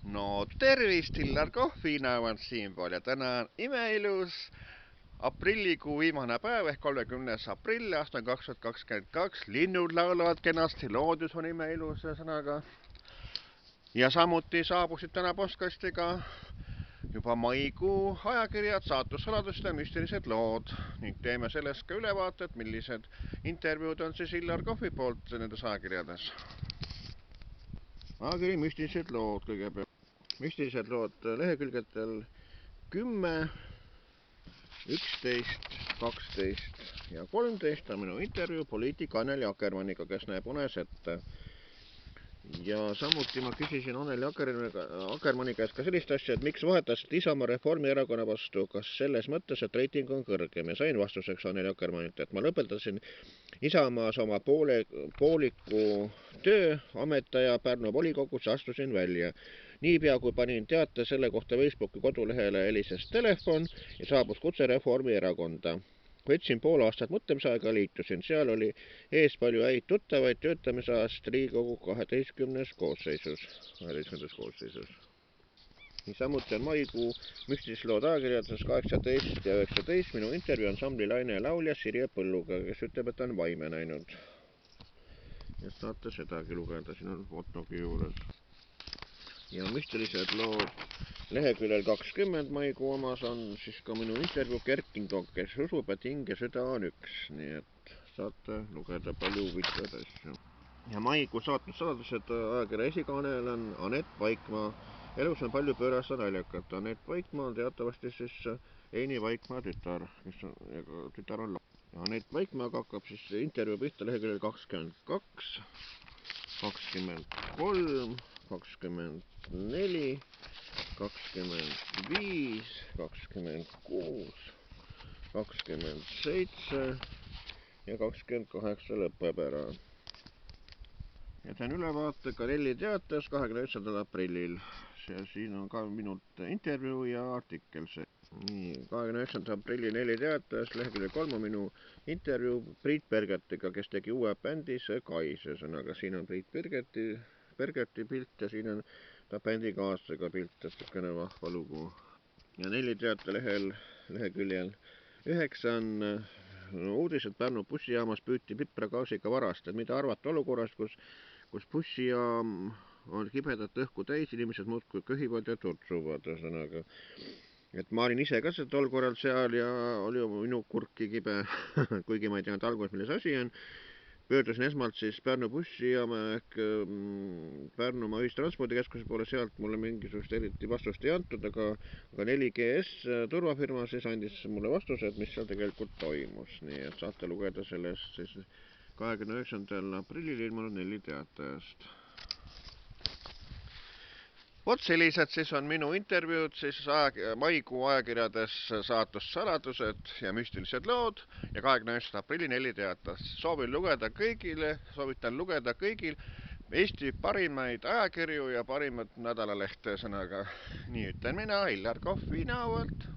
No tervist, Hillar Kohvina on siinpool ja täna on imeilus aprillikuu viimane päev ehk 30. aprill aastal 2022. Linnud laulavad kenasti, loodus on imeilus ühesõnaga. Ja samuti saabusid täna postkastiga juba maikuu ajakirjad, saatussaladused ja müstilised lood ning teeme sellest ka ülevaated, millised intervjuud on siis Hillar Kohvi poolt nendes ajakirjades. Ajakiri müstilised lood kõigepealt. Müstilised lood lehekülgedel 10, 11, 12 ja 13 on minu intervjuu poliitik Anneli Akkermanniga, kes näeb unes ette. Ja samuti ma küsisin Anneli Akkermanni käest ka sellist asja, et miks vahetasid Isamaa Reformierakonna vastu, kas selles mõttes, et reiting on kõrgem, ja sain vastuseks Anneli Akkermannilt, et ma lõpetasin Isamaas oma pooliku töö ametaja Pärnu volikogus, astusin välja. Niipea kui panin teate selle kohta Facebooki kodulehele, helises telefon ja saabus kutse Reformierakonda. Võtsin pool aastat mõtlemisaega, liitusin. Seal oli ees palju häid tuttavaid töötamisajast Riigikogu 12. koosseisus. Samuti on maikuu müstilislood ajakirjades 18 ja 19. Minu intervjuu ansambli laine laulja Sirje Põlluga, kes ütleb, et on vaime näinud. Ja saate sedagi lugeda, siin on fotogi juures. Ja müstilised lood leheküljel 20 maikuu omas on siis ka minu intervjuu Kert Kingo, kes usub, et hing ja süda on üks. Nii et saate lugeda palju huvitavaid asju. Ja maikuu saatussaladused ajakirja esikaanel on Anett Vaikmaa. Elus on palju pöörasta naljakat. Anett Vaikmaa on teatavasti siis Eini Vaikmaa tütar, kes on, tütar on ja Anett Vaikmaaga hakkab siis intervjuu pihta leheküljel 22, 23, 24, 25, 26, 27 ja 28 lõpeb ära. Ja teen ülevaate Karelli teates 29. aprillil. Siin on ka minult intervjuu ja artikkel see. Nii, 29. aprilli 4 teates leheküljel 3 on minu intervjuu Priit Bergetiga, kes tegi uue bändi See Kais. Ühesõnaga, siin on Priit Bergeti pilt ja siin on ta bändikaaslasega pilt, et niisugune vahva lugu. Ja 4 teate leheküljel 9 on uudised Pärnu bussijaamas püüti pipragaasiga varast. Mida arvata olukorrast, kus bussijaam on kibedat õhku täis, inimesed muudkui köhivad ja tutsuvad. Ühesõnaga, et ma olin ise ka tol korral seal ja oli minu kurki kibe, kuigi ma ei teadnud alguses, milles asi on. Pöördusin esmalt siis Pärnu bussijaama ehk Pärnumaa ühistranspordikeskuse poole, sealt mulle mingisugust eriti vastust ei antud, aga 4GS turvafirma siis andis mulle vastuse, et mis seal tegelikult toimus. Nii et saate lugeda sellest siis 29. aprillil ilmunud 4 teatajast. Vot sellised siis on minu intervjuud siis maikuu ajakirjades Saatussaladused ja müstilised lood ja 29. aprilli 4 teatas. Soovitan lugeda kõigil Eesti parimaid ajakirju ja parimat nädalalehte, ühesõnaga. Nii ütlen mina, Hillar Kohvi näovalt.